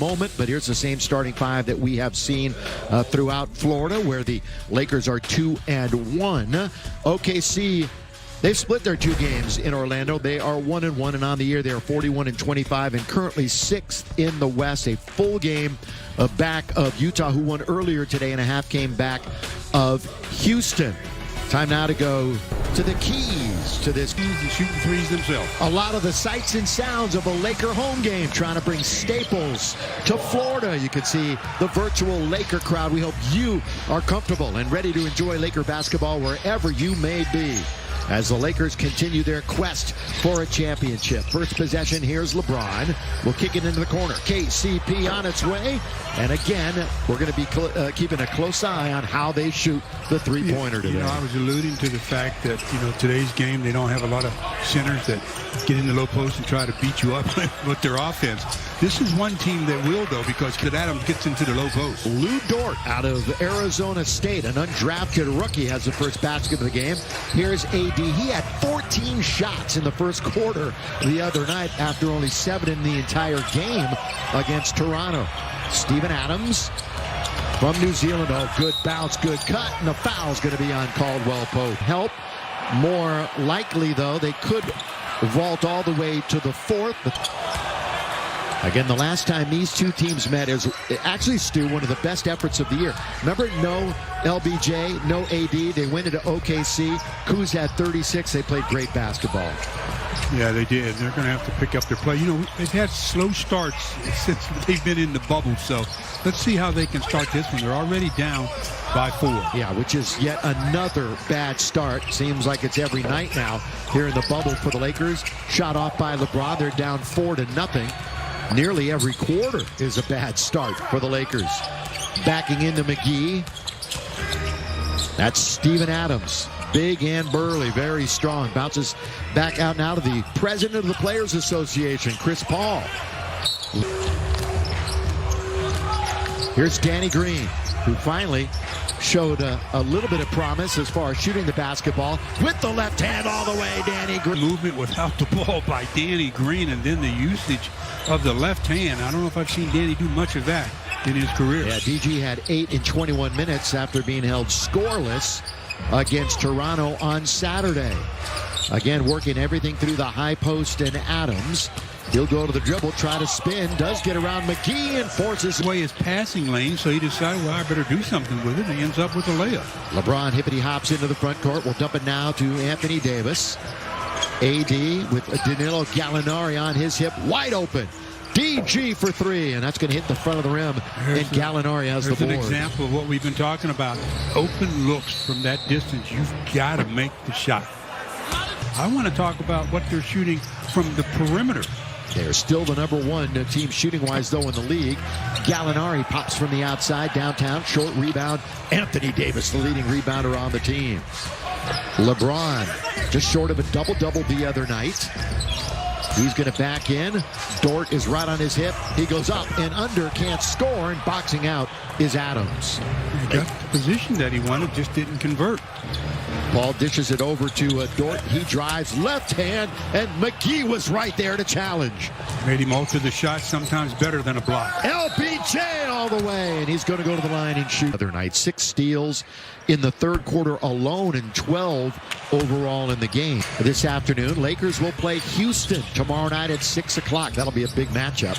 moment, but here's the same starting five that we have seen throughout Florida, where the Lakers are 2-1. OKC, they've split their two games in Orlando. They are 1-1, and on the year they are 41-25 and currently 6th in the West. A full game back of Utah, who won earlier today, and a half game back of Houston. Time now to go to the keys to this. Shooting threes themselves. A lot of the sights and sounds of a Laker home game, trying to bring Staples to Florida. You can see the virtual Laker crowd. We hope you are comfortable and ready to enjoy Laker basketball wherever you may be, as the Lakers continue their quest for a championship. First possession, here's LeBron. We'll kick it into the corner. KCP on its way. And again, we're going to be keeping a close eye on how they shoot the three-pointer today. I was alluding to the fact that, today's game, they don't have a lot of centers that get in the low post and try to beat you up with their offense. This is one team that will, though, because Adams gets into the low post. Lou Dort out of Arizona State, an undrafted rookie, has the first basket of the game. Here's AD. He had 14 shots in the first quarter the other night after only 7 in the entire game against Toronto. Steven Adams from New Zealand. Oh, good bounce, good cut, and the foul's going to be on Caldwell Pope. Help. More likely, though, they could vault all the way to the fourth. Again, the last time these two teams met is actually, Stu, one of the best efforts of the year. Remember, no LBJ, no AD. They went into OKC. Kuz had 36. They played great basketball. Yeah, they did. They're going to have to pick up their play. They've had slow starts since they've been in the bubble. So let's see how they can start this one. They're already down by 4. Yeah, which is yet another bad start. Seems like it's every night now here in the bubble for the Lakers. Shot off by LeBron. They're down 4-0. Nearly every quarter is a bad start for the Lakers. Backing into McGee. That's Steven Adams. Big and burly, very strong. Bounces back out now to the president of the Players Association, Chris Paul. Here's Danny Green, who finally showed a little bit of promise as far as shooting the basketball with the left hand all the way. Danny Green. Movement without the ball by Danny Green, and then the usage of the left hand. I don't know if I've seen Danny do much of that in his career. Yeah, DG had 8 in 21 minutes after being held scoreless against Toronto on Saturday. Again, working everything through the high post and Adams. He'll go to the dribble, try to spin, does get around McGee and forces away his passing lane, so he decided, well, I better do something with it, and he ends up with a layup. LeBron hippity hops into the front court. We'll dump it now to Anthony Davis. AD with Danilo Gallinari on his hip, wide open. DG for 3, and that's going to hit the front of the rim, and Gallinari has the board. There's an example of what we've been talking about. Open looks from that distance. You've got to make the shot. I want to talk about what they're shooting from the perimeter. They're still the #1 team shooting-wise, though, in the league. Gallinari pops from the outside, downtown, short rebound. Anthony Davis, the leading rebounder on the team. LeBron, just short of a double-double the other night. He's going to back in. Dort is right on his hip. He goes up and under, can't score, and boxing out is Adams. He got the position that he wanted, just didn't convert. Paul dishes it over to Dort. He drives left hand, and McGee was right there to challenge. Made him alter the shot, sometimes better than a block. LBJ all the way, and he's going to go to the line and shoot. Other night, 6 steals in the third quarter alone and 12 overall in the game. This afternoon, Lakers will play Houston tomorrow night at 6 o'clock. That'll be a big matchup.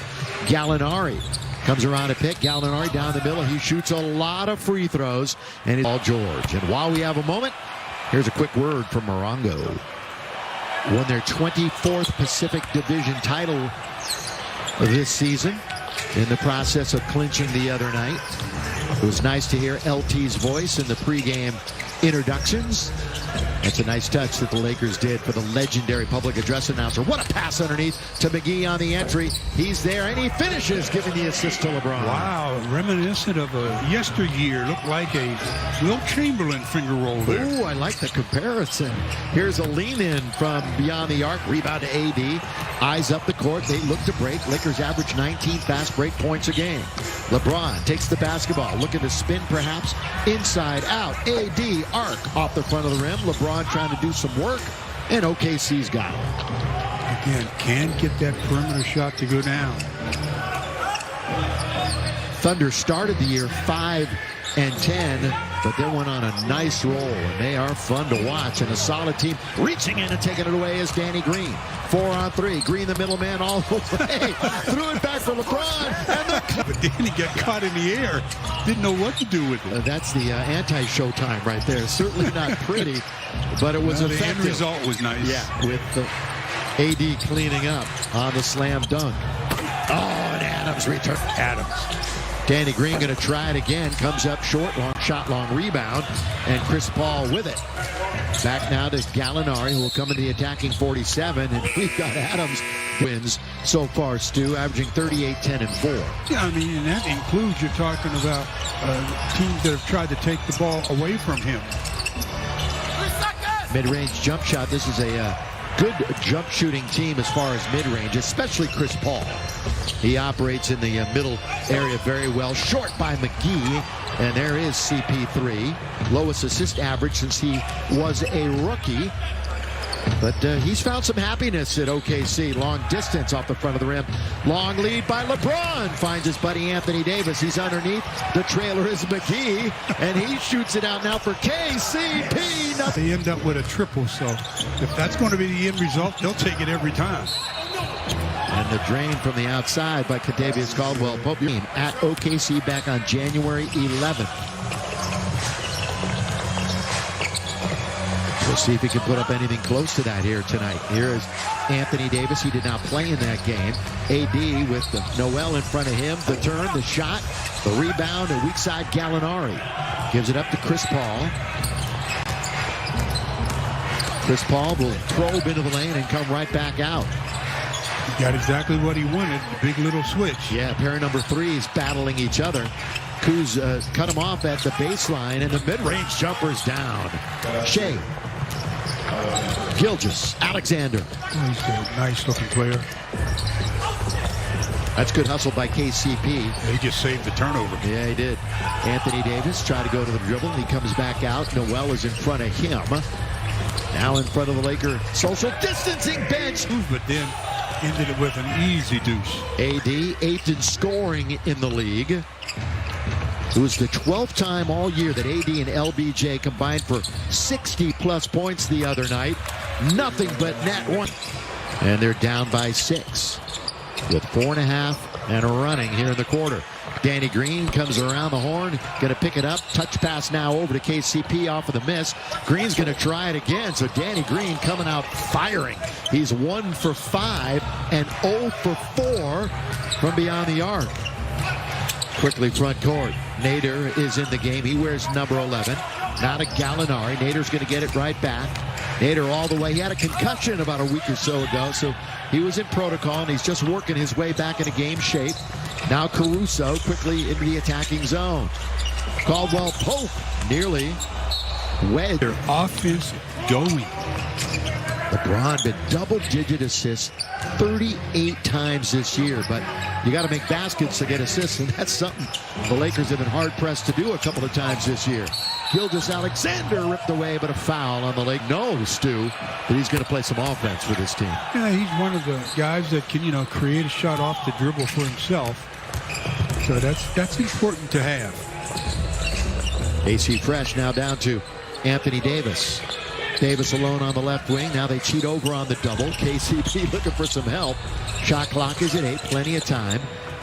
Gallinari comes around a pick. Gallinari down the middle. He shoots a lot of free throws, and it's all George. And while we have a moment, here's a quick word from Morongo. Won their 24th Pacific Division title this season in the process of clinching the other night. It was nice to hear LT's voice in the pregame introductions. That's a nice touch that the Lakers did for the legendary public address announcer. What a pass underneath to McGee on the entry. He's there, and he finishes, giving the assist to LeBron. Wow, reminiscent of a yesteryear. Looked like a Wilt Chamberlain finger roll there. Ooh, I like the comparison. Here's a lean-in from beyond the arc. Rebound to AD. Eyes up the court. They look to break. Lakers average 19 fast break points a game. LeBron takes the basketball. Looking to spin, perhaps. Inside out. AD arc off the front of the rim. LeBron trying to do some work, and OKC's got it. Again, can't get that perimeter shot to go down. Thunder started the year 5-10, but then went on a nice roll, and they are fun to watch. And a solid team reaching in and taking it away is Danny Green. 4-on-3. Green, the middleman, all the way. Threw it back for LeBron. And but Danny got caught in the air. Didn't know what to do with it. That's the anti-Showtime right there. Certainly not pretty, but it was effective. The end result was nice. Yeah, with the AD cleaning up on the slam dunk. Oh, and Adams return. Adams. Danny Green going to try it again. Comes up short, long shot, long rebound, and Chris Paul with it. Back now to Gallinari, who will come in the attacking 47, and we've got Adams wins so far, Stu, averaging 38, 10, and 4. Yeah, I mean, and that includes, you're talking about teams that have tried to take the ball away from him. Mid-range jump shot. This is a good jump shooting team as far as mid-range, especially Chris Paul. He operates in the middle area very well. Short by McGee, and there is CP3. Lowest assist average since he was a rookie. But he's found some happiness at OKC. Long distance off the front of the rim. Long lead by LeBron. Finds his buddy Anthony Davis. He's underneath. The trailer is McGee, and he shoots it out now for KCP. They end up with a triple, so if that's going to be the end result, they'll take it every time. And the drain from the outside by Kentavious Caldwell-Pope at OKC back on January 11th. We'll see if he can put up anything close to that here tonight. Here is Anthony Davis. He did not play in that game. AD with the Noel in front of him. The turn, the shot, the rebound, and weak side Gallinari. Gives it up to Chris Paul. Chris Paul will probe into the lane and come right back out. He got exactly what he wanted, the big little switch. Yeah, pair number 3 is battling each other. Kuz cut him off at the baseline, and the mid-range jumper's down. Shea. Gilgeous Alexander. He's a nice-looking player. That's good hustle by KCP. He just saved the turnover. Yeah, he did. Anthony Davis tried to go to the dribble. He comes back out. Noel is in front of him. Now in front of the Laker social distancing bench. But then ended it with an easy deuce. AD, 8th in scoring in the league. It was the 12th time all year that AD and LBJ combined for 60-plus points the other night. Nothing but net one. And they're down by 6 with 4.5 and running here in the quarter. Danny Green comes around the horn, going to pick it up. Touch pass now over to KCP off of the miss. Green's going to try it again. So Danny Green coming out firing. He's 1 for 5 and 0 for 4 from beyond the arc. Quickly front court. Nader is in the game. He wears number 11. Now to Gallinari. Nader's going to get it right back. Nader all the way. He had a concussion about a week or so ago, so he was in protocol, and he's just working his way back into game shape. Now Caruso quickly into the attacking zone. Caldwell-Pope nearly wedged. Their offense going. LeBron been double-digit assists 38 times this year, but you got to make baskets to get assists, and that's something the Lakers have been hard-pressed to do a couple of times this year. Gilgeous Alexander ripped away, but a foul on the Lake. No, Stu, that he's going to play some offense for this team. Yeah, he's one of the guys that can, create a shot off the dribble for himself. So that's important to have. AC Fresh now down to Anthony Davis. Davis alone on the left wing. Now they cheat over on the double. KCP looking for some help. Shot clock is at 8. Plenty of time.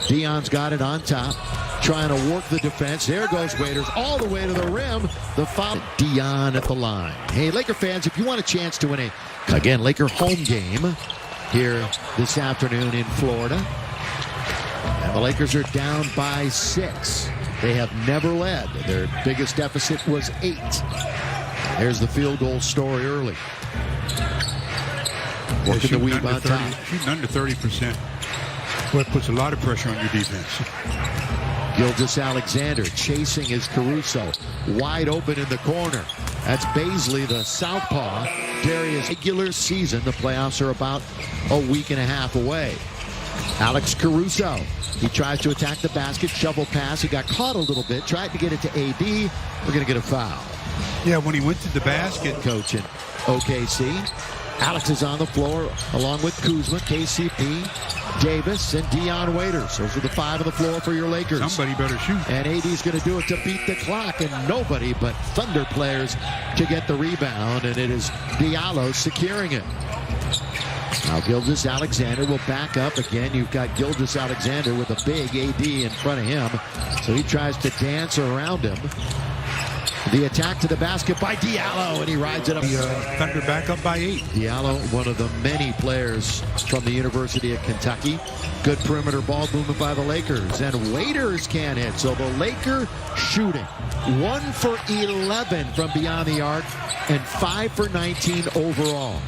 Dion's got it on top. Trying to work the defense. There goes Waiters all the way to the rim. The foul. Dion at the line. Hey, Laker fans, if you want a chance to win again, Laker home game here this afternoon in Florida. And the Lakers are down by 6. They have never led. Their biggest deficit was 8. There's the field goal story early. Working the weave on top. Shooting under 30%. Well, it puts a lot of pressure on your defense. Gilgeous Alexander chasing is Caruso. Wide open in the corner. That's Baisley, the southpaw. Darius, regular season. The playoffs are about a week and a half away. Alex Caruso. He tries to attack the basket. Shovel pass. He got caught a little bit. Tried to get it to AD. We're going to get a foul. Yeah, when he went to the basket. Coach in OKC. Alex is on the floor along with Kuzma, KCP, Davis, and Dion Waiters. Those are the 5 on the floor for your Lakers. Somebody better shoot. And AD's going to do it to beat the clock, and nobody but Thunder players to get the rebound, and it is Diallo securing it. Now Gilgeous-Alexander will back up again. You've got Gilgeous-Alexander with a big AD in front of him, so he tries to dance around him. The attack to the basket by Diallo, and he rides it up. Thunder back up by 8. Diallo, one of the many players from the University of Kentucky. Good perimeter ball movement by the Lakers, and Waiters can't hit. So the Laker shooting 1 for 11 from beyond the arc and 5 for 19 overall.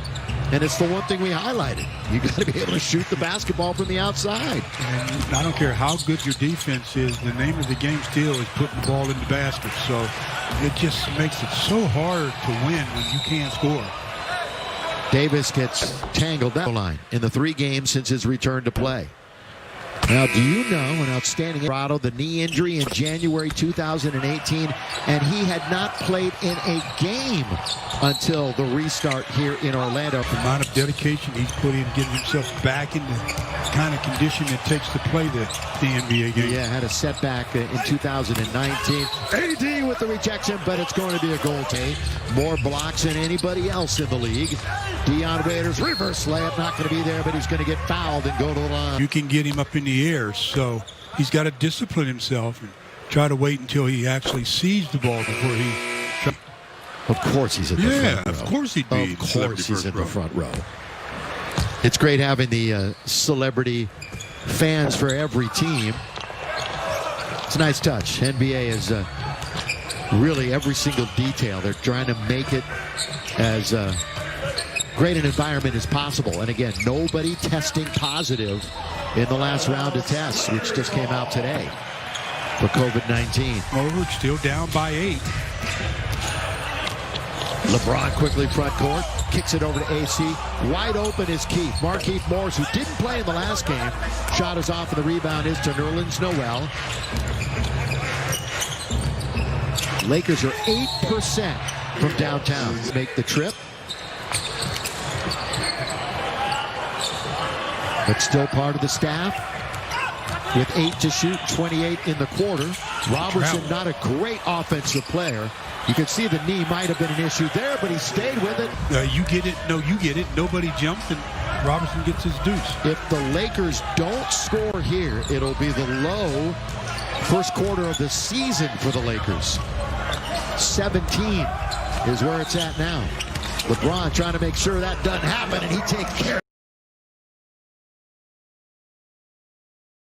And it's the one thing we highlighted. You got to be able to shoot the basketball from the outside. And I don't care how good your defense is, the name of the game still is putting the ball in the basket. So it just makes it so hard to win when you can't score. Davis gets tangled down the line in the 3 games since his return to play. Now, do you know an outstanding Colorado, the knee injury in January 2018, and he had not played in a game until the restart here in Orlando. The amount of dedication he's put in getting himself back in the kind of condition it takes to play the NBA game. Yeah, had a setback in 2019. AD with the rejection, but it's going to be a goal, Tate. More blocks than anybody else in the league. Dion Waiters, reverse layup, not going to be there, but he's going to get fouled and go to the line. You can get him up in the air, so he's got to discipline himself and try to wait until he actually sees the ball before he... Of course he's in the front row. Yeah, of course he'd be. Of course he's in the front row. It's great having the celebrity fans for every team. It's a nice touch. NBA is really every single detail. They're trying to make it as great an environment as possible. And again, nobody testing positive in the last round of tests, which just came out today for COVID-19. Over, still down by 8. LeBron quickly front court, kicks it over to AC. Wide open is Keith. Markieff Morris, who didn't play in the last game. Shot is off, and the rebound is to Nerlens Noel. Lakers are 8% from downtown. Make the trip. But still part of the staff. With 8 to shoot, 28 in the quarter. Robertson, not a great offensive player. You can see the knee might have been an issue there, but he stayed with it. You get it. No, you get it. Nobody jumped, and Robertson gets his deuce. If the Lakers don't score here, it'll be the low first quarter of the season for the Lakers. 17 is where it's at now. LeBron trying to make sure that doesn't happen, and he takes care.